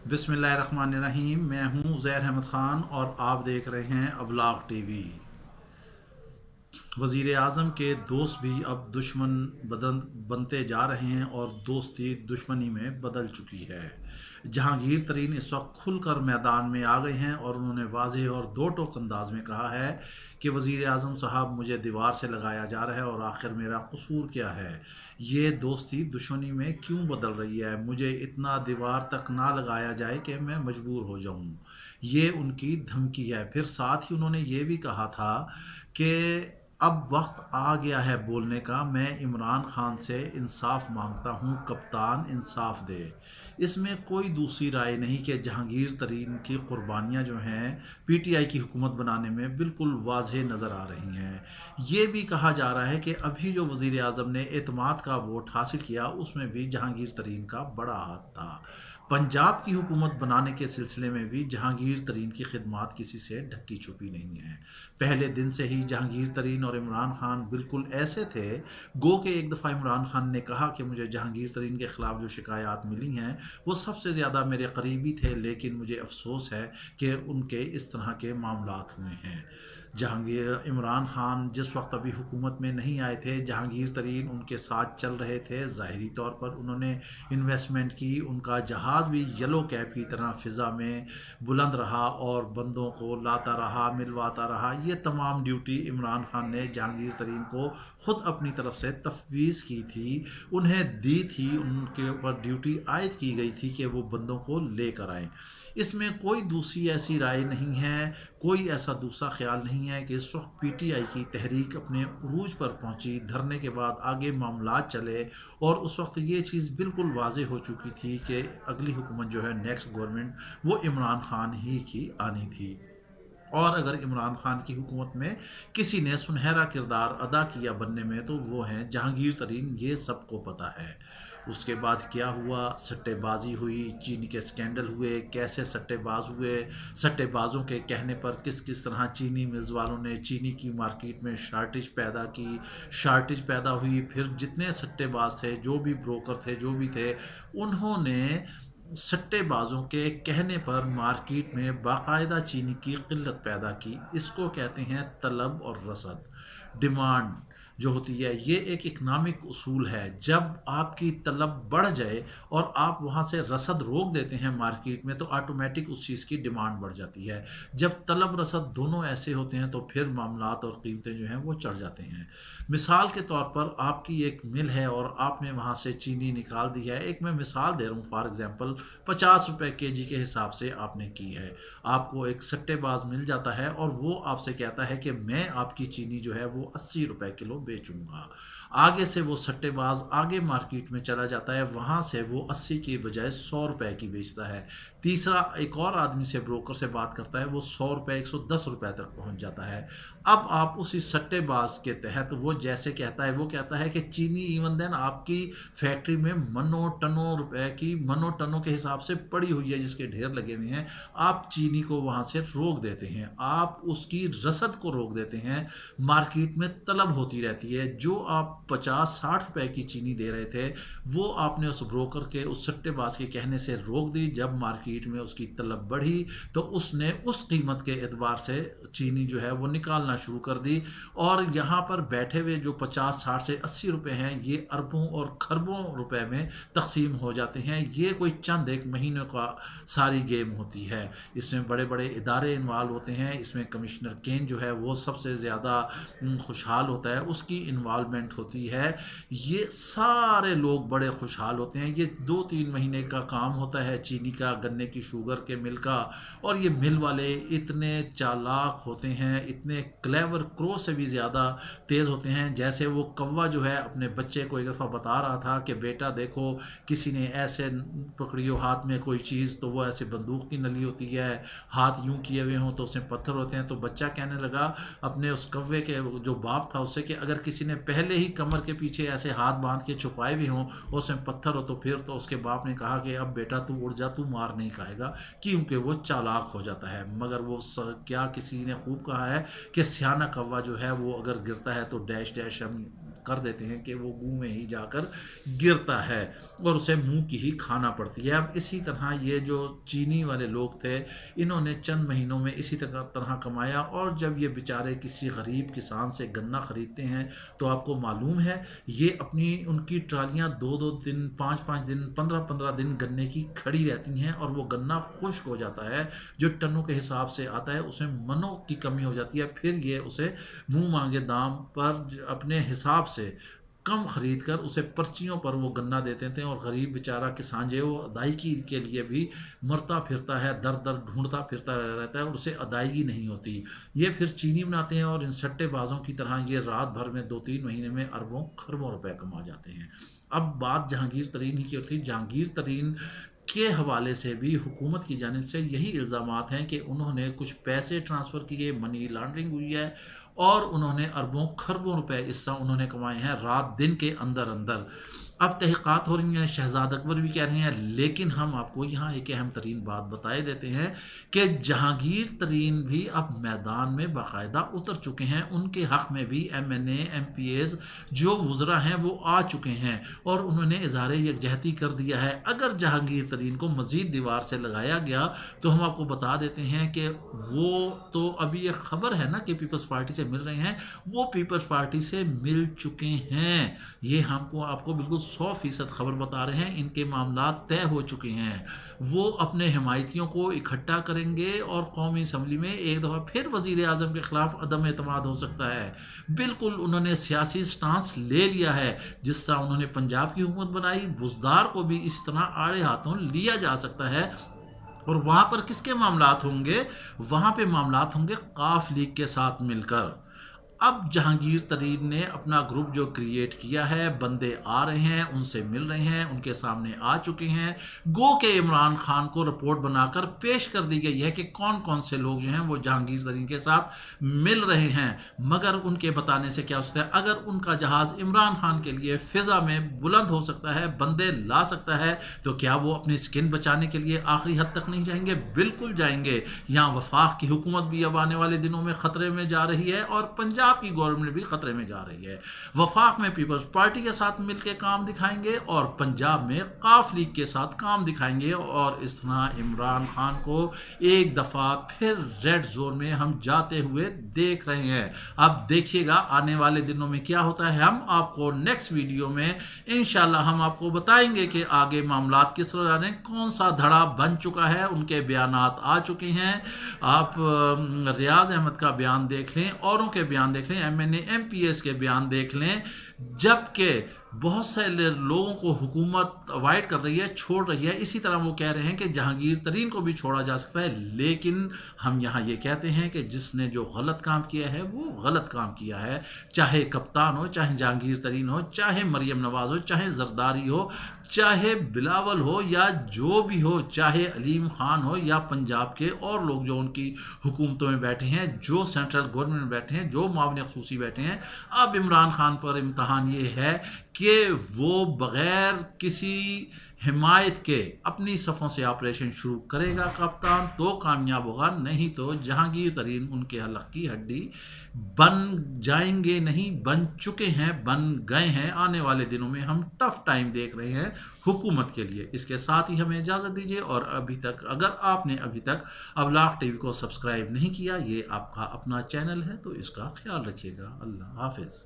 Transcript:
बिस्मिल्लाहिर्रहमानिर्रहीम। मैं हूं ज़ैर अहमद ख़ान और आप देख रहे हैं अबलाग टीवी। वज़ीर आज़म के दोस्त भी अब दुश्मन बदन बनते जा रहे हैं और दोस्ती दुश्मनी में बदल चुकी है। जहांगीर तरीन इस वक्त खुलकर मैदान में आ गए हैं और उन्होंने वाज़ेह और दो टोक अंदाज में कहा है कि वज़ीर आज़म साहब, मुझे दीवार से लगाया जा रहा है और आखिर मेरा कसूर क्या है? ये दोस्ती दुश्मनी में क्यों बदल रही है? मुझे इतना दीवार तक ना लगाया जाए कि मैं मजबूर हो जाऊं। ये उनकी धमकी है। फिर साथ ही उन्होंने ये भी कहा था कि अब वक्त आ गया है बोलने का, मैं इमरान खान से इंसाफ मांगता हूँ, कप्तान इंसाफ दे। इसमें कोई दूसरी राय नहीं कि जहांगीर तरीन की कुर्बानियाँ जो हैं पीटीआई की हुकूमत बनाने में बिल्कुल वाज़ेह नज़र आ रही हैं। ये भी कहा जा रहा है कि अभी जो वज़ीर आज़म ने एतमाद का वोट हासिल किया उसमें भी जहांगीर तरीन का बड़ा हाथ था। पंजाब की हुकूमत बनाने के सिलसिले में भी जहांगीर तरीन की खिदमात किसी से ढकी छुपी नहीं है। पहले दिन से ही जहांगीर तरीन और इमरान खान बिल्कुल ऐसे थे गो कि एक दफ़ा इमरान खान ने कहा कि मुझे जहांगीर तरीन के ख़िलाफ़ जो शिकायत मिली हैं वो सबसे ज़्यादा मेरे करीबी थे, लेकिन मुझे अफसोस है कि उनके इस तरह के मामलात हुए हैं। जहांगीर इमरान खान जिस वक्त अभी हुकूमत में नहीं आए थे, जहांगीर तरीन उनके साथ चल रहे थे। ज़ाहिरी तौर पर उन्होंने इन्वेस्टमेंट की, उनका जहाज़ भी येलो कैप की तरह फ़िज़ा में बुलंद रहा और बंदों को लाता रहा, मिलवाता रहा। ये तमाम ड्यूटी इमरान खान ने जहांगीर तरीन को ख़ुद अपनी तरफ से तफवीज़ की थी, उन्हें दी थी, उनके ऊपर ड्यूटी आयद की गई थी कि वो बंदों को लेकर आएँ। इसमें कोई दूसरी ऐसी राय नहीं है, कोई ऐसा दूसरा ख्याल नहीं है कि इस वक्त पीटीआई की तहरीक अपने उरूज पर पहुंची, धरने के बाद आगे मामलात चले और उस वक्त ये चीज़ बिल्कुल वाज़ेह हो चुकी थी कि अगली हुकूमत जो है, नेक्स्ट गवर्नमेंट, वो इमरान खान ही की आनी थी। और अगर इमरान खान की हुकूमत में किसी ने सुनहरा किरदार अदा किया बनने में तो वो हैं जहांगीर तरीन, ये सबको पता है। उसके बाद क्या हुआ? सट्टेबाजी हुई, चीनी के स्कैंडल हुए, कैसे सट्टेबाज हुए, सट्टेबाजों के कहने पर किस किस तरह चीनी मिल्स वालों ने चीनी की मार्केट में शार्टेज पैदा की, शार्टेज पैदा हुई। फिर जितने सट्टेबाज थे, जो भी ब्रोकर थे, जो भी थे, उन्होंने सट्टेबाजों के कहने पर मार्केट में बाकायदा चीनी की किल्लत पैदा की। इसको कहते हैं तलब और रसद। डिमांड जो होती है ये एक इकनॉमिक उसूल है। जब आपकी तलब बढ़ जाए और आप वहाँ से रसद रोक देते हैं मार्केट में तो ऑटोमेटिक उस चीज़ की डिमांड बढ़ जाती है। जब तलब रसद दोनों ऐसे होते हैं तो फिर मामलात और कीमतें जो हैं वो चढ़ जाते हैं। मिसाल के तौर पर आपकी एक मिल है और आपने वहाँ से चीनी निकाल दी है। एक मैं मिसाल दे रहा हूँ, फॉर एग्जांपल 50 रुपए केजी के हिसाब से आपने की है। आपको एक सट्टेबाज मिल जाता है और वो आपसे कहता है कि मैं आपकी चीनी जो है वो 80 रुपए किलो बेचूंगा। आगे से वो सट्टेबाज आगे मार्केट में चला जाता है, वहाँ से वो 80 की बजाय 100 रुपए की बेचता है। तीसरा एक और आदमी से, ब्रोकर से बात करता है, वो 100 रुपए 110 रुपए तक पहुँच जाता है। अब आप उसी सट्टेबाज के तहत वो जैसे कहता है, वो कहता है कि चीनी इवन देन आपकी फैक्ट्री में मनों टनों रुपए की, मनों टनों के हिसाब से पड़ी हुई है जिसके ढेर लगे हुए हैं। आप चीनी को वहाँ से रोक देते हैं, आप उसकी रसद को रोक देते हैं। मार्केट में तलब होती रहती है। जो आप 50-60 रुपए की चीनी दे रहे थे वो आपने उस ब्रोकर के, उस सट्टेबाज के कहने से रोक दी। जब मार्केट में उसकी तलब बढ़ी तो उसने उस कीमत के एतबार से चीनी जो है वो निकालना शुरू कर दी। और यहाँ पर बैठे हुए जो 50-60 से 80 रुपए हैं ये अरबों और खरबों रुपए में तकसीम हो जाते हैं। ये कोई चंद एक महीनों का सारी गेम होती है। इसमें बड़े बड़े इदारे इन्वॉल्व होते हैं। इसमें कमिश्नर केन जो है वो सबसे ज़्यादा खुशहाल होता है, उसकी इन्वॉल्वमेंट होती है। ये सारे लोग बड़े खुशहाल होते हैं। ये 2-3 महीने का काम होता है चीनी का, गन्ने की, शुगर के मिल का। और ये मिल वाले इतने चालाक होते हैं, इतने क्लेवर, क्रो से भी ज़्यादा तेज़ होते हैं। जैसे वो कौवा जो है अपने बच्चे को एक दफ़ा बता रहा था कि बेटा देखो, किसी ने ऐसे पकड़ी हो हाथ में कोई चीज़ तो वो ऐसे बंदूक की नली होती है, हाथ यूं किए हुए हों तो उसमें पत्थर होते हैं। तो बच्चा कहने लगा अपने उस कौवे के जो बाप था उससे कि अगर किसी ने पहले ही कमर के पीछे ऐसे हाथ बांध के छुपाए भी हों उसमें पत्थर हो तो फिर। तो उसके बाप ने कहा कि अब बेटा तू उड़ जा, तू मार नहीं खाएगा, क्योंकि वो चालाक हो जाता है। मगर वो क्या किसी ने खूब कहा है कि सियाना कौवा जो है वो अगर गिरता है तो डैश डैश हम کر دیتے ہیں کہ وہ منہ میں ہی جا کر گرتا ہے اور اسے منہ کی ہی کھانا پڑتی ہے۔ اب اسی طرح یہ جو چینی والے لوگ تھے انہوں نے چند مہینوں میں اسی طرح کمایا، اور جب یہ بیچارے کسی غریب کسان سے گنا خریدتے ہیں تو آپ کو معلوم ہے یہ اپنی ان کی ٹرالیاں 2-2 دن 5-5 دن 15-15 دن گنے کی کھڑی رہتی ہیں، اور وہ گنا خشک ہو جاتا ہے جو ٹنوں کے حساب سے آتا ہے، اس میں منوں کی کمی ہو جاتی ہے، پھر یہ اسے منہ مانگے دام پر اپنے حساب سے کم خرید کر اسے پرچیوں پر وہ گنا دیتے تھے، اور غریب بیچارہ کسان جو ہے وہ ادائیگی کے لیے بھی مرتا پھرتا ہے، در در ڈھونڈتا پھرتا رہتا ہے اور اسے ادائیگی نہیں ہوتی۔ یہ پھر چینی بناتے ہیں اور ان سٹے بازوں کی طرح یہ رات بھر میں 2-3 مہینے میں اربوں خربوں روپے کما جاتے ہیں۔ اب بات جہانگیر ترین ہی کی ہوتی ہے۔ جہانگیر ترین کے حوالے سے بھی حکومت کی جانب سے یہی الزامات ہیں کہ انہوں نے کچھ پیسے ٹرانسفر کیے، منی لانڈرنگ ہوئی ہے، اور انہوں نے اربوں خربوں روپے اس سے انہوں نے کمائے ہیں رات دن کے اندر اندر۔ اب تحقیقات ہو رہی ہیں، شہزاد اکبر بھی کہہ رہے ہیں، لیکن ہم آپ کو یہاں ایک اہم ترین بات بتائے دیتے ہیں کہ جہانگیر ترین بھی اب میدان میں باقاعدہ اتر چکے ہیں، ان کے حق میں بھی M N A M P As جو وزراء ہیں وہ آ چکے ہیں، اور انہوں نے اظہار یکجہتی کر دیا ہے۔ اگر جہانگیر ترین کو مزید دیوار سے لگایا گیا تو ہم آپ کو بتا دیتے ہیں کہ وہ تو ابھی یہ خبر ہے نا کہ پیپلز پارٹی سے مل رہے ہیں، وہ پیپلز پارٹی سے مل چکے ہیں، یہ ہم کو آپ کو بالکل 100% خبر بتا رہے ہیں، ان کے معاملات طے ہو چکے ہیں۔ وہ اپنے حمایتیوں کو اکٹھا کریں گے اور قومی اسمبلی میں ایک دفعہ پھر وزیر اعظم کے خلاف عدم اعتماد ہو سکتا ہے۔ بالکل انہوں نے سیاسی سٹانس لے لیا ہے، جس سے انہوں نے پنجاب کی حکومت بنائی، بزدار کو بھی اس طرح آڑے ہاتھوں لیا جا سکتا ہے۔ اور وہاں پر کس کے معاملات ہوں گے؟ وہاں پہ معاملات ہوں گے قاف لیگ کے ساتھ مل کر۔ اب جہانگیر ترین نے اپنا گروپ جو کریٹ کیا ہے، بندے آ رہے ہیں، ان سے مل رہے ہیں، ان کے سامنے آ چکے ہیں، گو کہ عمران خان کو رپورٹ بنا کر پیش کر دی گئی ہے کہ کون کون سے لوگ جو ہیں وہ جہانگیر ترین کے ساتھ مل رہے ہیں، مگر ان کے بتانے سے کیا ہوتا ہے؟ اگر ان کا جہاز عمران خان کے لیے فضا میں بلند ہو سکتا ہے، بندے لا سکتا ہے، تو کیا وہ اپنی سکن بچانے کے لیے آخری حد تک نہیں جائیں گے؟ بالکل جائیں گے۔ یہاں وفاق کی حکومت بھی اب آنے والے دنوں میں خطرے میں جا رہی ہے، اور پنجاب کی گورنمنٹ بھی خطرے میں جا رہی ہے۔ وفاق میں پیپلز پارٹی کے ساتھ مل کے کام دکھائیں گے، اور پنجاب میں قاف لیگ کے ساتھ کام دکھائیں گے، اور اس طرح عمران خان کو ایک دفعہ پھر ریڈ زون میں ہم جاتے ہوئے دیکھ رہے ہیں۔ اب دیکھیے گا آنے والے دنوں میں کیا ہوتا ہے۔ ہم آپ کو نیکسٹ ویڈیو میں انشاءاللہ ہم آپ کو بتائیں گے کہ آگے معاملات کس طرح جا رہے ہیں، کون سا دھڑا بن چکا ہے، ان کے بیانات آ چکے ہیں۔ آپ ریاض احمد کا بیان دیکھ لیں، اوروں کے بیان دیکھ لیں، M N A M P S کے بیان دیکھ لیں، جبکہ بہت سے لوگوں کو حکومت اوائڈ کر رہی ہے، چھوڑ رہی ہے۔ اسی طرح وہ کہہ رہے ہیں کہ جہانگیر ترین کو بھی چھوڑا جا سکتا ہے، لیکن ہم یہاں یہ کہتے ہیں کہ جس نے جو غلط کام کیا ہے وہ غلط کام کیا ہے، چاہے کپتان ہو، چاہے جہانگیر ترین ہو، چاہے مریم نواز ہو، چاہے زرداری ہو، چاہے بلاول ہو، یا جو بھی ہو، چاہے علیم خان ہو، یا پنجاب کے اور لوگ جو ان کی حکومتوں میں بیٹھے ہیں، جو سینٹرل گورنمنٹ میں بیٹھے ہیں، جو معاون خصوصی بیٹھے ہیں۔ اب عمران خان پر امتحان یہ ہے کہ وہ بغیر کسی حمایت کے اپنی صفوں سے آپریشن شروع کرے گا کپتان تو کامیاب ہوگا، نہیں تو جہانگیر ترین ان کے حلق کی ہڈی بن جائیں گے، نہیں بن چکے ہیں، بن گئے ہیں۔ آنے والے دنوں میں ہم ٹف ٹائم دیکھ رہے ہیں حکومت کے لیے۔ اس کے ساتھ ہی ہمیں اجازت دیجیے، اور اگر آپ نے ابھی تک ابلاغ ٹی وی کو سبسکرائب نہیں کیا، یہ آپ کا اپنا چینل ہے، تو اس کا خیال رکھیے گا۔ اللہ حافظ۔